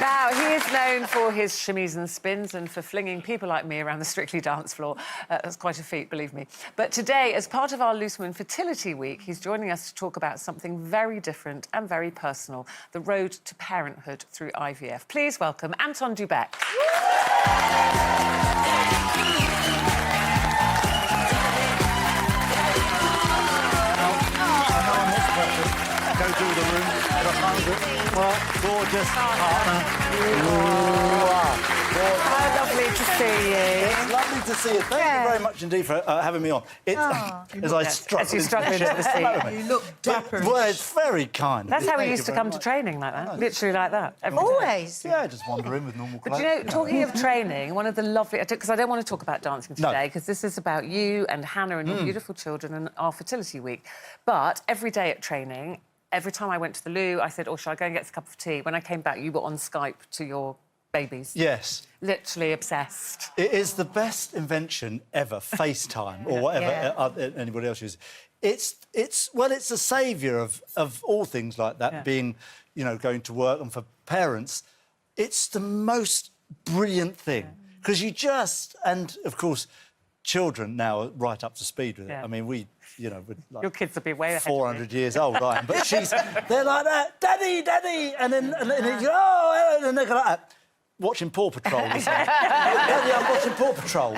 Now, he is known for his shimmies and spins and for flinging people like me around the Strictly dance floor. That's quite a feat, believe me. But today, as part of our Loose Women Fertility Week, he's joining us to talk about something very different and very personal, the road to parenthood through IVF. Please welcome Anton Du Beke. Go through the room. Gorgeous partner. How lovely to see you. It's lovely to see you. Thank you very much indeed for having me on. As I struck As you struck into the seat. You look dapper. Well, it's very kind. That's how we used to come to training, like that. Literally like that. Every day. Always. Yeah, just wander in with normal clothes. But you know, talking of training, one of the lovely... Because I don't want to talk about dancing today, because this is about you and Hannah and your beautiful children and our fertility week. But every day at training, every time I went to the loo, I said, oh, shall I go and get a cup of tea? When I came back, you were on Skype to your babies. Yes. Literally obsessed. It is the best invention ever, FaceTime or whatever anybody else uses. It's a saviour of all things like that, being, you know, going to work, and for parents, it's the most brilliant thing. Because you just... And, of course, children now are right up to speed with it. I mean, we... You know, with like your kids will be way ahead 400 years old, Ryan. But they're like that, Daddy, Daddy, and then oh, and they're like that. Watching Paw Patrol. Daddy, I'm watching Paw Patrol.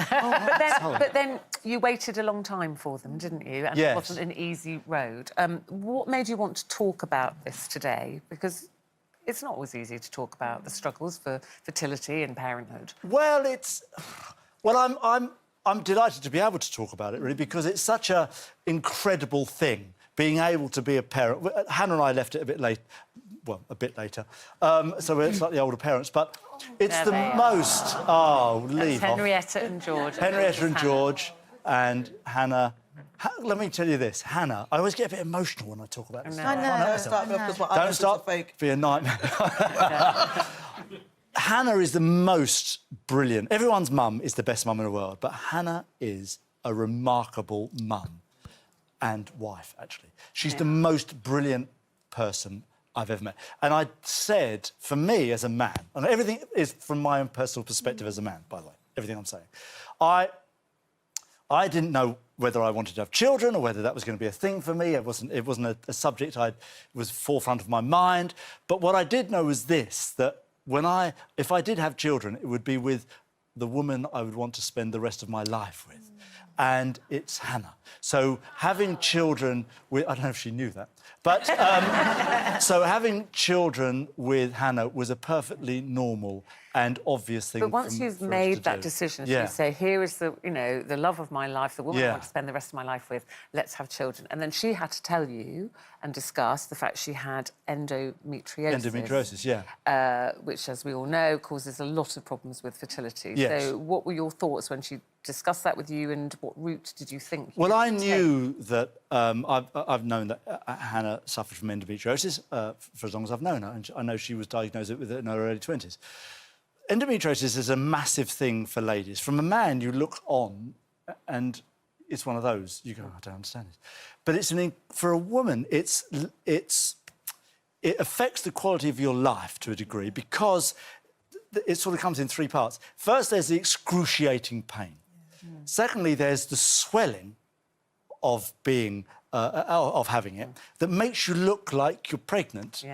But then you waited a long time for them, didn't you? And it wasn't an easy road. What made you want to talk about this today? Because it's not always easy to talk about the struggles for fertility and parenthood. Well, I'm delighted to be able to talk about it, really, because it's such an incredible thing, being able to be a parent. Hannah and I left it a bit late, well, a bit later, so we're slightly older parents, but it's the most... Oh, leave off. Henrietta and George. Henrietta and George and Hannah. Let me tell you this, Hannah, I always get a bit emotional when I talk about this. I know. Don't start be a nightmare. Hannah is the most brilliant. Everyone's mum is the best mum in the world, but Hannah is a remarkable mum and wife, actually. She's the most brilliant person I've ever met. And I said, for me as a man, and everything is from my own personal perspective as a man, by the way, everything I'm saying, I didn't know whether I wanted to have children or whether that was going to be a thing for me. It wasn't a subject was forefront of my mind. But what I did know was this, that if I did have children, it would be with the woman I would want to spend the rest of my life with. And it's Hannah. So having children with... I don't know if she knew that. But so having children with Hannah was a perfectly normal and obvious thing. But once you've made that decision, so you say, here is the, you know, the love of my life, the woman I want to spend the rest of my life with, let's have children. And then she had to tell you and discuss the fact she had endometriosis. Endometriosis, which, as we all know, causes a lot of problems with fertility. Yes. So what were your thoughts when she discussed that with you, and what route did you think Well, I knew that... I've known that Hannah suffered from endometriosis for as long as I've known her, and I know she was diagnosed with it in her early 20s. Endometriosis is a massive thing for ladies. From a man, you look on, and it's one of those. You go, I don't understand it. But for a woman, it affects the quality of your life to a degree, because it sort of comes in three parts. First, there's the excruciating pain. Secondly, there's the swelling of being of having it that makes you look like you're pregnant.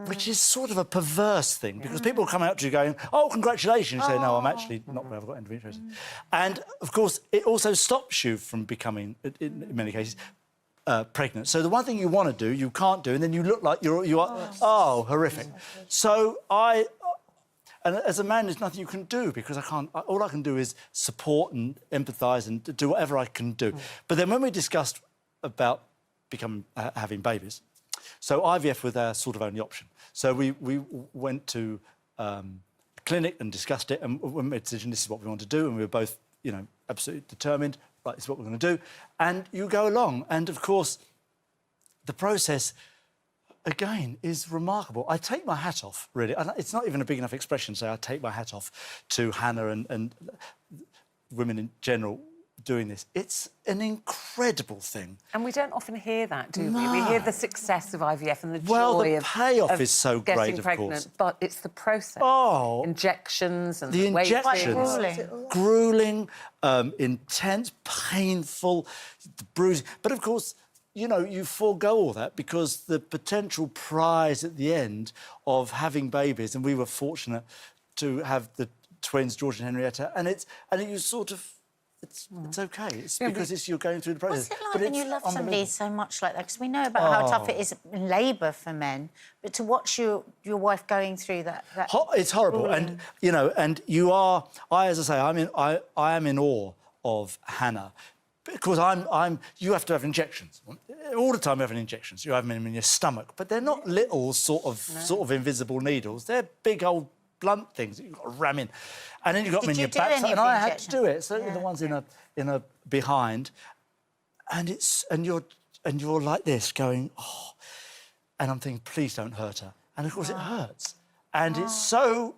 Which is sort of a perverse thing, because people come out to you going, oh, congratulations. You say, no, I'm actually not, I've got endometriosis. And, of course, it also stops you from becoming, in many cases, pregnant. So the one thing you want to do, you can't do, and then you look like you are horrific. So and as a man, there's nothing you can do, because all I can do is support and empathise and do whatever I can do. But then when we discussed about having babies, so IVF was our sort of only option. So we went to a clinic and discussed it, and we made a decision, this is what we want to do, and we were both, you know, absolutely determined, right, this is what we're going to do. And you go along, and, of course, the process, again, is remarkable. I take my hat off, really. It's not even a big enough expression to say I take my hat off to Hannah and women in general doing this. It's an incredible thing. And we don't often hear that, do we? We hear the success of IVF and the Well, joy the of payoff is so getting great, of pregnant, course. but it's the process. Oh. Injections and The waiting. injections, grueling, intense, painful, the bruising. But of course, you know, you forego all that because the potential prize at the end of having babies, and we were fortunate to have the twins, George and Henrietta, and you sort of. It's okay. It's because you're going through the process. What's it like But when you love somebody so much like that? Because we know about how tough it is in labour for men, but to watch your wife going through that it's horrible, and you know, and you are. As I say, I am in awe of Hannah, because you have to have injections all the time. You have injections. You have them in your stomach, but they're not little sort of invisible needles. They're big old blunt things that you've got to ram in, and then you've got them in your back. And I had to do it. So the ones in a behind, and you're like this, going, oh, and I'm thinking, please don't hurt her. And of course it hurts, and it's so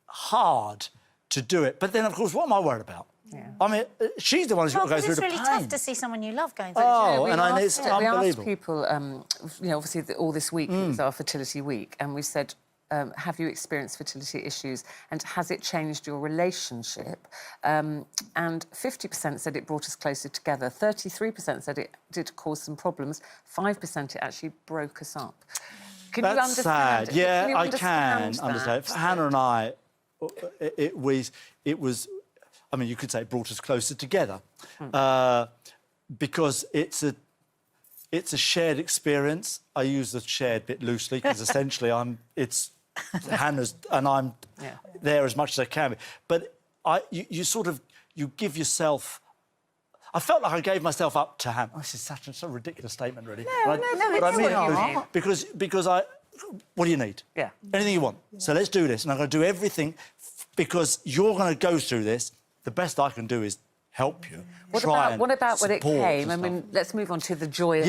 hard to do it. But then of course, what am I worried about? Yeah. I mean, she's the one who's got to go through the pain. It's really tough to see someone you love going through. Oh, it's We unbelievable. asked people, you know, obviously all this week is our fertility week, and we said, have you experienced fertility issues and has it changed your relationship? And 50% said it brought us closer together. 33% said it did cause some problems. 5% it actually broke us up. Can you That's understand? sad. Yeah, can you I can understand. understand. For Hannah and I, it was. I mean, you could say it brought us closer together because it's a shared experience. I use the shared bit loosely because essentially it's Hannah's and I'm there as much as I can be. But you give yourself. I felt like I gave myself up to Hannah. Oh, this is such a ridiculous statement, really. No, but I mean not. it because I. What do you need? Yeah. Anything you want. So let's do this, and I'm going to do everything because you're going to go through this. The best I can do is help you. What about when it came? I mean, let's move on to the joyous,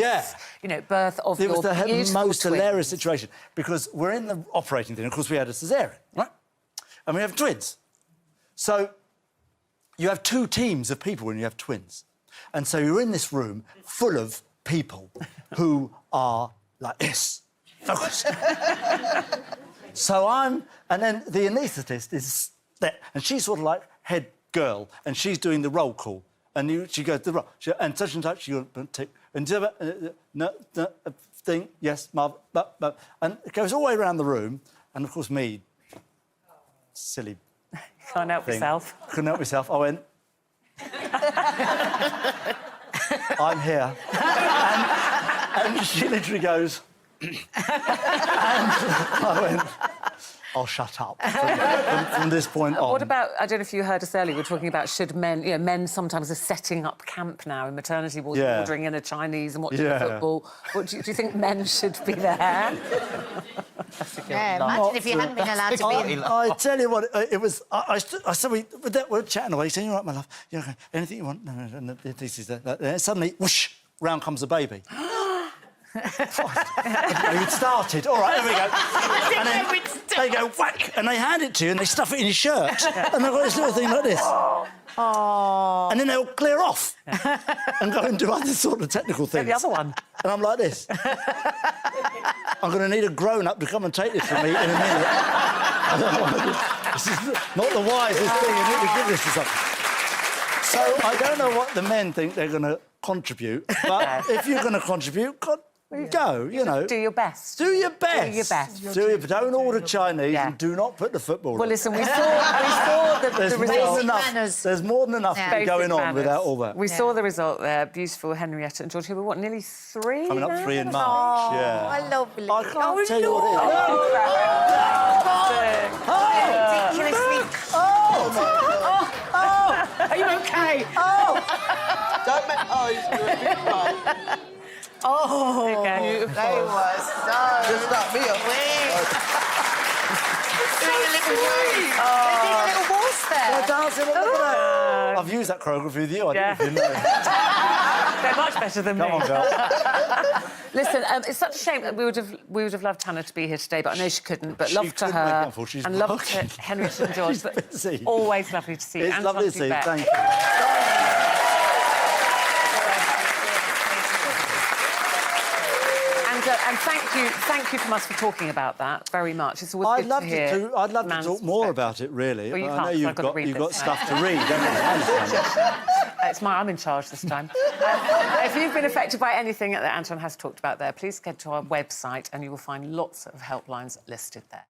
you know, birth of your beautiful It was the most twins. hilarious situation because we're in the operating theatre. Of course, we had a caesarean, right? And we have twins. So you have two teams of people when you have twins. And so you're in this room full of people who are like this, focused. And then the anaesthetist is there, and she's sort of like head girl, and she's doing the roll call. And she goes, and such and such, you're going to take, and thing, yes, mother, and it goes all the way around the room, and of course me, silly Can't help yourself. Couldn't help myself. I went, I'm here. And she literally goes, and I went, I'll shut up from this point on. What about, I don't know if you heard us earlier, we were talking about should men, you know, men sometimes are setting up camp now in maternity wards, ordering in a Chinese and watching football. What, do you think men should be there? Imagine if you hadn't been allowed to be in... I tell you what, it was... I said, we're chatting away, saying, all right, my love, you know, anything you want? No, this is that. And suddenly, whoosh, round comes the baby. We'd started. All right, there we go. And then they go whack, and they hand it to you, and they stuff it in your shirt, and they've got this little thing like this. Oh. And then they'll clear off and go and do other sort of technical things. The other one. And I'm like this. I'm going to need a grown-up to come and take this from me in a minute. This is not the wisest thing. I need to give this to someone. So I don't know what the men think they're going to contribute, but if you're going to contribibute, go, you know. Do your best. Do your best. Do your best. Don't order Chinese and do not put the football on. Well, listen, we saw the result. There's more than enough going on without all that. We saw the result there. Beautiful Henrietta and George, who were, what, nearly 3 Coming up now? 3 in March, yeah. I love it. I can't tell you what it is. Ridiculously... Are you OK? Don't make eyes. Oh, Okay. they were so... Just like me. Doing a little waltz. They're doing a little waltz there. They're dancing, look at that. I've used that choreography with you, I don't know if you know. They're much better than me. Come on, girl. Listen, it's such a shame that we would have loved Hannah to be here today, but I know she couldn't. But She love to couldn't her make it, unfortunately. She's and love working. to Henrietta and George. She's busy. Always lovely to see you. It's Anton lovely to Du see you, Beke. thank you. And thank you from us for talking about that very much. It's always good to hear. I'd love to man's talk more perspective. about it, really. Well, you I can't, know so you've I've got to read you've got this. stuff to read, haven't you? I'm in charge this time. If you've been affected by anything that Anton has talked about there, please get to our website and you will find lots of helplines listed there.